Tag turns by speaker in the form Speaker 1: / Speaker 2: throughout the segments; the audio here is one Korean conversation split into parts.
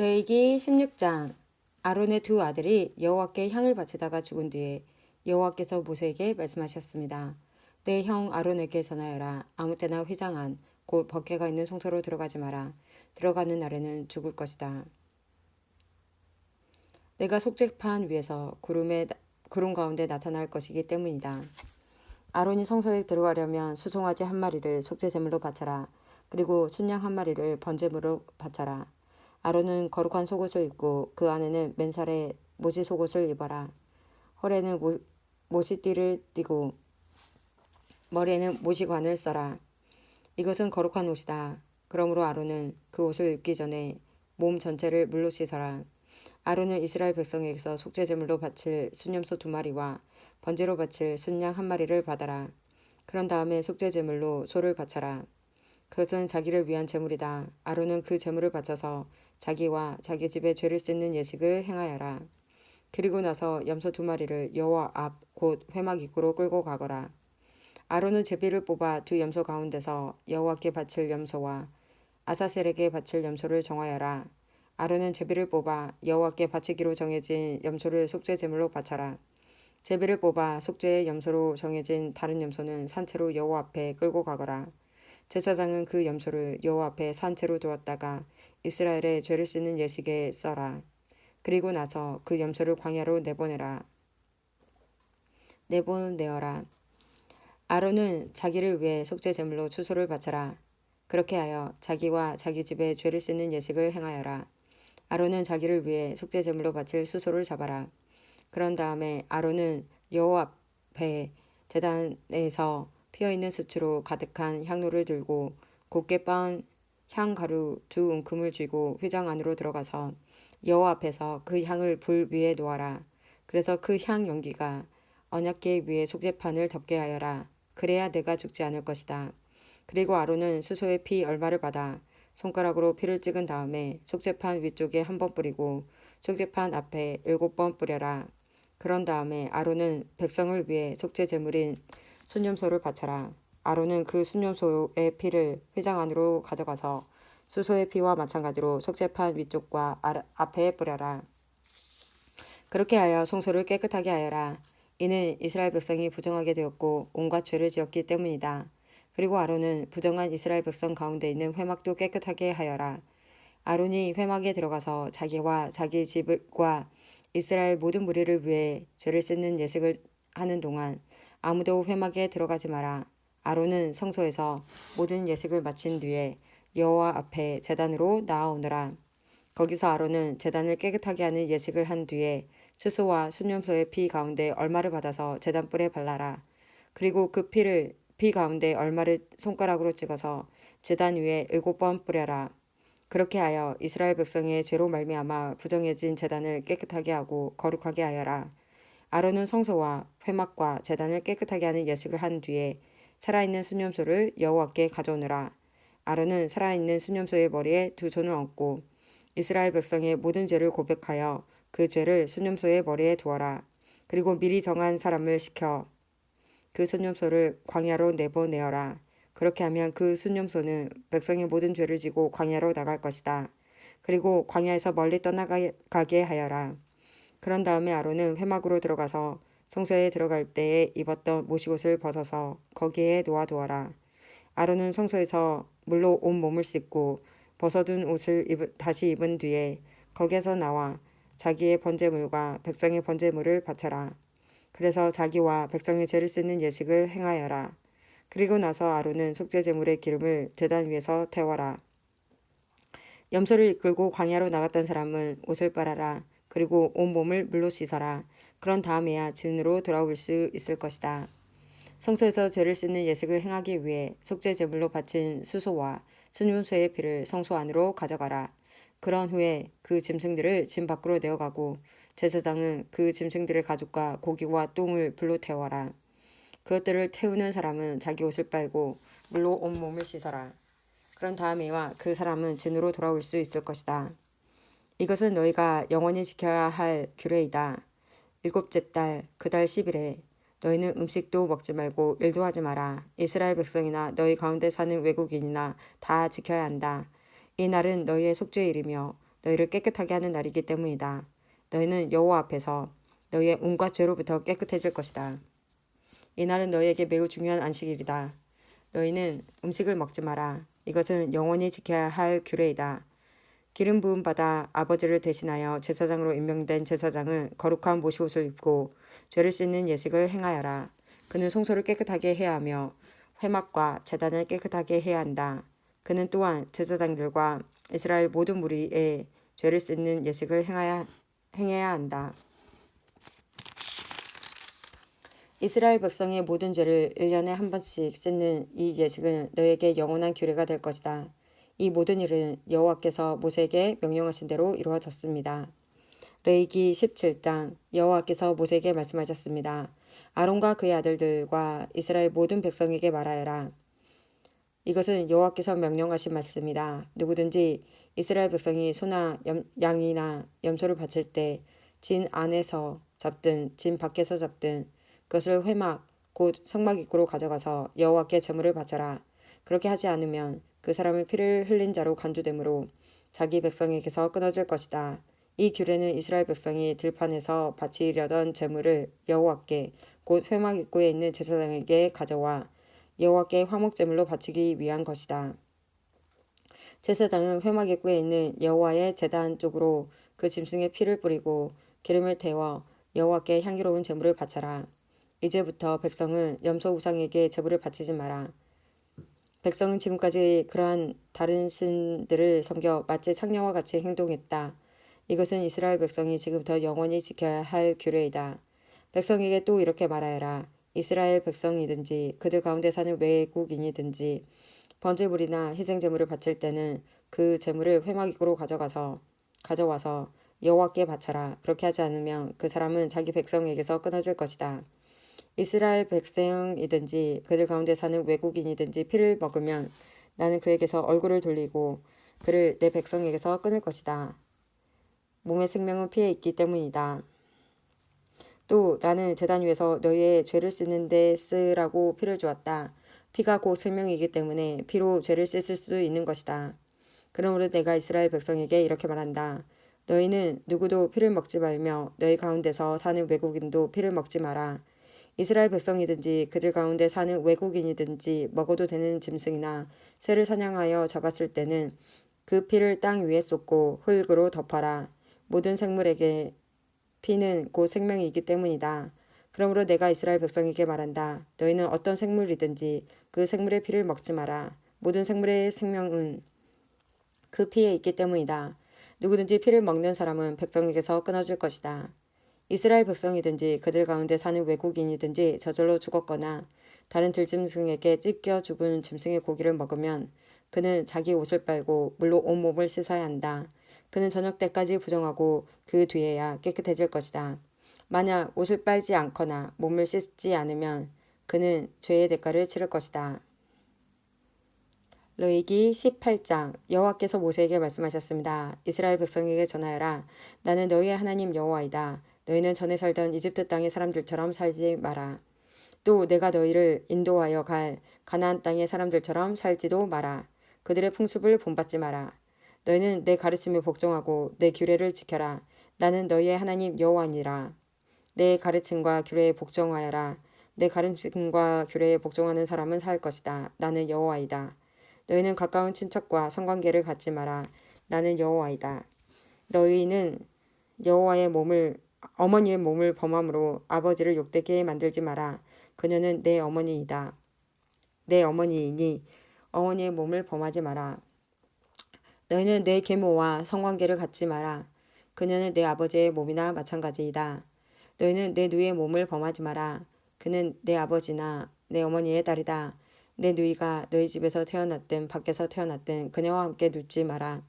Speaker 1: 레위기 16장. 아론의 두 아들이 여호와께 향을 바치다가 죽은 뒤에 여호와께서 모세에게 말씀하셨습니다. 내 형 아론에게 전하여라. 아무 때나 휘장 안 곧 버케가 있는 성소로 들어가지 마라. 들어가는 날에는 죽을 것이다. 내가 속죄판 위에서 구름 가운데 나타날 것이기 때문이다. 아론이 성소에 들어가려면 수송아지 한 마리를 속죄 제물로 바쳐라. 그리고 순양 한 마리를 번제물로 바쳐라. 아론은 거룩한 속옷을 입고 그 안에는 맨살에 모시 속옷을 입어라. 허리에는 모시띠를 띠고 머리에는 모시관을 써라. 이것은 거룩한 옷이다. 그러므로 아론은 그 옷을 입기 전에 몸 전체를 물로 씻어라. 아론은 이스라엘 백성에게서 속죄제물로 바칠 순염소 2마리와 번제로 바칠 순양 1마리를 받아라. 그런 다음에 속죄제물로 소를 바쳐라. 그것은 자기를 위한 제물이다. 아론은 그 제물을 바쳐서 자기와 자기 집에 죄를 씻는 예식을 행하여라. 그리고 나서 염소 2마리를 여호와 앞 곧 회막 입구로 끌고 가거라. 아론은 제비를 뽑아 두 염소 가운데서 여호와께 바칠 염소와 아사셀에게 바칠 염소를 정하여라. 아론은 제비를 뽑아 여호와께 바치기로 정해진 염소를 속죄 제물로 바쳐라. 제비를 뽑아 속죄의 염소로 정해진 다른 염소는 산채로 여호와 앞에 끌고 가거라. 제사장은 그 염소를 여호와 앞에 산채로 두었다가 이스라엘의 죄를 씻는 예식에 써라. 그리고 나서 그 염소를 광야로 내보내어라. 아론은 자기를 위해 속죄 제물로 추소를 바쳐라. 그렇게 하여 자기와 자기 집에 죄를 씻는 예식을 행하여라. 아론은 자기를 위해 속죄 제물로 바칠 수소를 잡아라. 그런 다음에 아론은 여호와 앞에 제단에서 피어있는 수치로 가득한 향로를 들고 곱게 빻은 향가루 2움큼을 쥐고 휘장 안으로 들어가서 여호와 앞에서 그 향을 불 위에 놓아라. 그래서 그 향 연기가 언약궤 위에 속죄판을 덮게 하여라. 그래야 내가 죽지 않을 것이다. 그리고 아론은 수소의 피 얼마를 받아 손가락으로 피를 찍은 다음에 속죄판 위쪽에 1번 뿌리고 속죄판 앞에 7번 뿌려라. 그런 다음에 아론은 백성을 위해 속죄 제물인 순염소를 바쳐라. 아론은 그 순염소의 피를 회장 안으로 가져가서 수소의 피와 마찬가지로 속죄판 위쪽과 앞에 뿌려라. 그렇게 하여 성소를 깨끗하게 하여라. 이는 이스라엘 백성이 부정하게 되었고 온갖 죄를 지었기 때문이다. 그리고 아론은 부정한 이스라엘 백성 가운데 있는 회막도 깨끗하게 하여라. 아론이 회막에 들어가서 자기와 자기 집과 이스라엘 모든 무리를 위해 죄를 씻는 예식을 하는 동안 아무도 회막에 들어가지 마라. 아론은 성소에서 모든 예식을 마친 뒤에 여호와 앞에 제단으로 나아오너라. 거기서 아론은 제단을 깨끗하게 하는 예식을 한 뒤에 수소와 순염소의 피 가운데 얼마를 받아서 제단 뿔에 발라라. 그리고 그 피를 피 가운데 얼마를 손가락으로 찍어서 제단 위에 7번 뿌려라. 그렇게 하여 이스라엘 백성의 죄로 말미암아 부정해진 제단을 깨끗하게 하고 거룩하게 하여라. 아론은 성소와 회막과 제단을 깨끗하게 하는 예식을 한 뒤에 살아있는 순염소를 여호와께 가져오느라. 아론은 살아있는 순염소의 머리에 2손을 얹고 이스라엘 백성의 모든 죄를 고백하여 그 죄를 순염소의 머리에 두어라. 그리고 미리 정한 사람을 시켜 그 순염소를 광야로 내보내어라. 그렇게 하면 그 순염소는 백성의 모든 죄를 지고 광야로 나갈 것이다. 그리고 광야에서 멀리 떠나가게 하여라. 그런 다음에 아론은 회막으로 들어가서 성소에 들어갈 때에 입었던 모시옷을 벗어서 거기에 놓아두어라. 아론은 성소에서 물로 온 몸을 씻고 벗어둔 옷을 다시 입은 뒤에 거기에서 나와 자기의 번제물과 백성의 번제물을 바쳐라. 그래서 자기와 백성의 죄를 씻는 예식을 행하여라. 그리고 나서 아론은 속죄제물의 기름을 제단 위에서 태워라. 염소를 이끌고 광야로 나갔던 사람은 옷을 빨아라. 그리고 온 몸을 물로 씻어라. 그런 다음에야 진으로 돌아올 수 있을 것이다. 성소에서 죄를 씻는 예식을 행하기 위해 속죄제물로 바친 수소와 순염소의 피를 성소 안으로 가져가라. 그런 후에 그 짐승들을 짐 밖으로 내어가고 제사장은 그 짐승들의 가죽과 고기와 똥을 불로 태워라. 그것들을 태우는 사람은 자기 옷을 빨고 물로 온 몸을 씻어라. 그런 다음에와 그 사람은 진으로 돌아올 수 있을 것이다. 이것은 너희가 영원히 지켜야 할 규례이다. 7째 달 그 달 10일에 너희는 음식도 먹지 말고 일도 하지 마라. 이스라엘 백성이나 너희 가운데 사는 외국인이나 다 지켜야 한다. 이 날은 너희의 속죄일이며 너희를 깨끗하게 하는 날이기 때문이다. 너희는 여호와 앞에서 너희의 온갖 죄로부터 깨끗해질 것이다. 이날은 너희에게 매우 중요한 안식일이다. 너희는 음식을 먹지 마라. 이것은 영원히 지켜야 할 규례이다. 기름 부음 받아 아버지를 대신하여 제사장으로 임명된 제사장은 거룩한 모시옷을 입고 죄를 씻는 예식을 행하여라. 그는 송소를 깨끗하게 해야 하며 회막과 제단을 깨끗하게 해야 한다. 그는 또한 제사장들과 이스라엘 모든 무리의 죄를 씻는 예식을 행해야 한다. 이스라엘 백성의 모든 죄를 1년에 한 번씩 씻는 이 예식은 너에게 영원한 규례가 될 것이다. 이 모든 일은 여호와께서 모세에게 명령하신 대로 이루어졌습니다. 레위기 17장 여호와께서 모세에게 말씀하셨습니다. 아론과 그의 아들들과 이스라엘 모든 백성에게 말하여라. 이것은 여호와께서 명령하신 말씀이다. 누구든지 이스라엘 백성이 소나 양이나 염소를 바칠 때 진 안에서 잡든 진 밖에서 잡든 그것을 회막 곧 성막 입구로 가져가서 여호와께 제물을 바쳐라. 그렇게 하지 않으면 그 사람은 피를 흘린 자로 간주되므로 자기 백성에게서 끊어질 것이다. 이 규례는 이스라엘 백성이 들판에서 바치려던 제물을 여호와께 곧 회막 입구에 있는 제사장에게 가져와 여호와께 화목제물로 바치기 위한 것이다. 제사장은 회막 입구에 있는 여호와의 제단 쪽으로 그 짐승의 피를 뿌리고 기름을 태워 여호와께 향기로운 제물을 바쳐라. 이제부터 백성은 염소 우상에게 제물을 바치지 마라. 백성은 지금까지 그러한 다른 신들을 섬겨 마치 창녀와 같이 행동했다. 이것은 이스라엘 백성이 지금부터 영원히 지켜야 할 규례이다. 백성에게 또 이렇게 말하여라. 이스라엘 백성이든지 그들 가운데 사는 외국인이든지 번제물이나 희생제물을 바칠 때는 그 제물을 회막 입구로 가져와서 여호와께 바쳐라. 그렇게 하지 않으면 그 사람은 자기 백성에게서 끊어질 것이다. 이스라엘 백성이든지 그들 가운데 사는 외국인이든지 피를 먹으면 나는 그에게서 얼굴을 돌리고 그를 내 백성에게서 끊을 것이다. 몸의 생명은 피에 있기 때문이다. 또 나는 제단 위에서 너희의 죄를 씻는 데 쓰라고 피를 주었다. 피가 곧 생명이기 때문에 피로 죄를 씻을 수 있는 것이다. 그러므로 내가 이스라엘 백성에게 이렇게 말한다. 너희는 누구도 피를 먹지 말며 너희 가운데서 사는 외국인도 피를 먹지 마라. 이스라엘 백성이든지 그들 가운데 사는 외국인이든지 먹어도 되는 짐승이나 새를 사냥하여 잡았을 때는 그 피를 땅 위에 쏟고 흙으로 덮어라. 모든 생물에게 피는 곧 생명이기 때문이다. 그러므로 내가 이스라엘 백성에게 말한다. 너희는 어떤 생물이든지 그 생물의 피를 먹지 마라. 모든 생물의 생명은 그 피에 있기 때문이다. 누구든지 피를 먹는 사람은 백성에게서 끊어질 것이다. 이스라엘 백성이든지 그들 가운데 사는 외국인이든지 저절로 죽었거나 다른 들짐승에게 찢겨 죽은 짐승의 고기를 먹으면 그는 자기 옷을 빨고 물로 온몸을 씻어야 한다. 그는 저녁 때까지 부정하고 그 뒤에야 깨끗해질 것이다. 만약 옷을 빨지 않거나 몸을 씻지 않으면 그는 죄의 대가를 치를 것이다. 레위기 18장 여호와께서 모세에게 말씀하셨습니다. 이스라엘 백성에게 전하여라. 나는 너희의 하나님 여호와이다. 너희는 전에 살던 이집트 땅의 사람들처럼 살지 마라. 또 내가 너희를 인도하여 갈 가나안 땅의 사람들처럼 살지도 마라. 그들의 풍습을 본받지 마라. 너희는 내 가르침에 복종하고 내 규례를 지켜라. 나는 너희의 하나님 여호와니라. 내 가르침과 규례에 복종하여라. 내 가르침과 규례에 복종하는 사람은 살 것이다. 나는 여호와이다. 너희는 가까운 친척과 성관계를 갖지 마라. 나는 여호와이다. 너희는 어머니의 몸을 범함으로 아버지를 욕되게 만들지 마라. 그녀는 내 어머니이다. 내 어머니이니 어머니의 몸을 범하지 마라. 너희는 내 계모와 성관계를 갖지 마라. 그녀는 내 아버지의 몸이나 마찬가지이다. 너희는 내 누이의 몸을 범하지 마라. 그는 내 아버지나 내 어머니의 딸이다. 내 누이가 너희 집에서 태어났든 밖에서 태어났든 그녀와 함께 눕지 마라.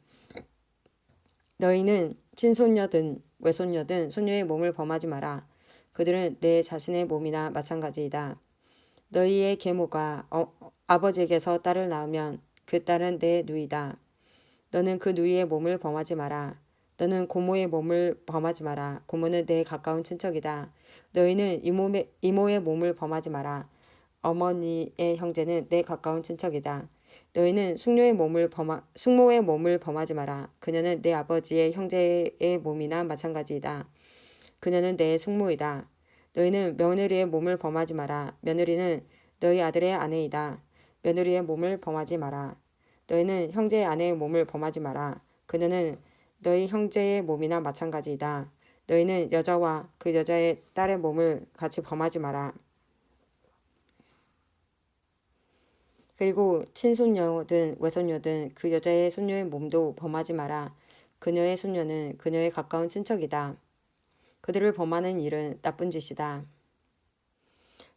Speaker 1: 너희는 친손녀든 외손녀든 손녀의 몸을 범하지 마라. 그들은 내 자신의 몸이나 마찬가지이다. 너희의 계모가 아버지에게서 딸을 낳으면 그 딸은 내 누이다. 너는 그 누이의 몸을 범하지 마라. 너는 고모의 몸을 범하지 마라. 고모는 내 가까운 친척이다. 너희는 이모의 몸을 범하지 마라. 어머니의 형제는 내 가까운 친척이다. 너희는 숙모의 몸을 범하지 마라. 그녀는 내 아버지의 형제의 몸이나 마찬가지이다. 그녀는 내 숙모이다. 너희는 며느리의 몸을 범하지 마라. 며느리는 너희 아들의 아내이다. 며느리의 몸을 범하지 마라. 너희는 형제의 아내의 몸을 범하지 마라. 그녀는 너희 형제의 몸이나 마찬가지이다. 너희는 여자와 그 여자의 딸의 몸을 같이 범하지 마라. 그리고 친손녀든 외손녀든 그 여자의 손녀의 몸도 범하지 마라. 그녀의 손녀는 그녀의 가까운 친척이다. 그들을 범하는 일은 나쁜 짓이다.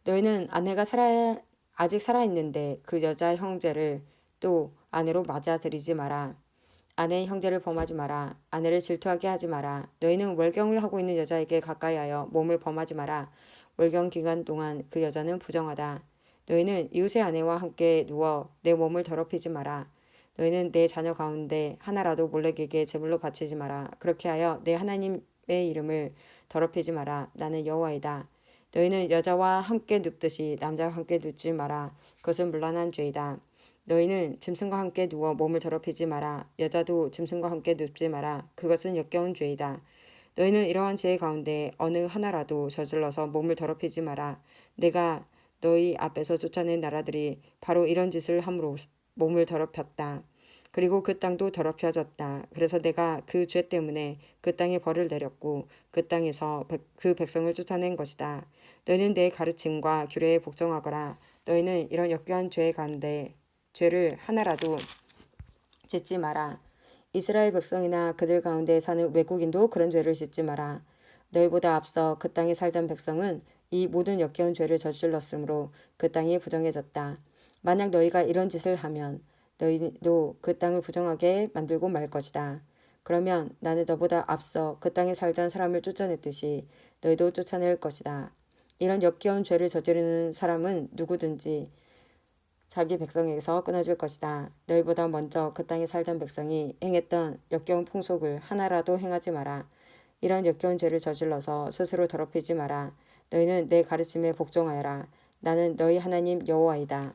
Speaker 1: 너희는 아직 살아있는데 그 여자 형제를 또 아내로 맞아들이지 마라. 아내의 형제를 범하지 마라. 아내를 질투하게 하지 마라. 너희는 월경을 하고 있는 여자에게 가까이하여 몸을 범하지 마라. 월경 기간 동안 그 여자는 부정하다. 너희는 이웃의 아내와 함께 누워 내 몸을 더럽히지 마라. 너희는 내 자녀 가운데 하나라도 몰래에게 제물로 바치지 마라. 그렇게 하여 내 하나님의 이름을 더럽히지 마라. 나는 여호와이다. 너희는 여자와 함께 눕듯이 남자와 함께 눕지 마라. 그것은 문란한 죄이다. 너희는 짐승과 함께 누워 몸을 더럽히지 마라. 여자도 짐승과 함께 눕지 마라. 그것은 역겨운 죄이다. 너희는 이러한 죄 가운데 어느 하나라도 저질러서 몸을 더럽히지 마라. 내가 너희 앞에서 쫓아낸 나라들이 바로 이런 짓을 함으로 몸을 더럽혔다. 그리고 그 땅도 더럽혀졌다. 그래서 내가 그 죄 때문에 그 땅에 벌을 내렸고 그 땅에서 그 백성을 쫓아낸 것이다. 너희는 내 가르침과 규례에 복종하거라. 너희는 이런 역겨한 죄 가운데 죄를 하나라도 짓지 마라. 이스라엘 백성이나 그들 가운데 사는 외국인도 그런 죄를 짓지 마라. 너희보다 앞서 그 땅에 살던 백성은 이 모든 역겨운 죄를 저질렀으므로 그 땅이 부정해졌다. 만약 너희가 이런 짓을 하면 너희도 그 땅을 부정하게 만들고 말 것이다. 그러면 나는 너보다 앞서 그 땅에 살던 사람을 쫓아냈듯이 너희도 쫓아낼 것이다. 이런 역겨운 죄를 저지르는 사람은 누구든지 자기 백성에게서 끊어질 것이다. 너희보다 먼저 그 땅에 살던 백성이 행했던 역겨운 풍속을 하나라도 행하지 마라. 이런 역겨운 죄를 저질러서 스스로 더럽히지 마라. 너희는 내 가르침에 복종하여라. 나는 너희 하나님 여호와이다.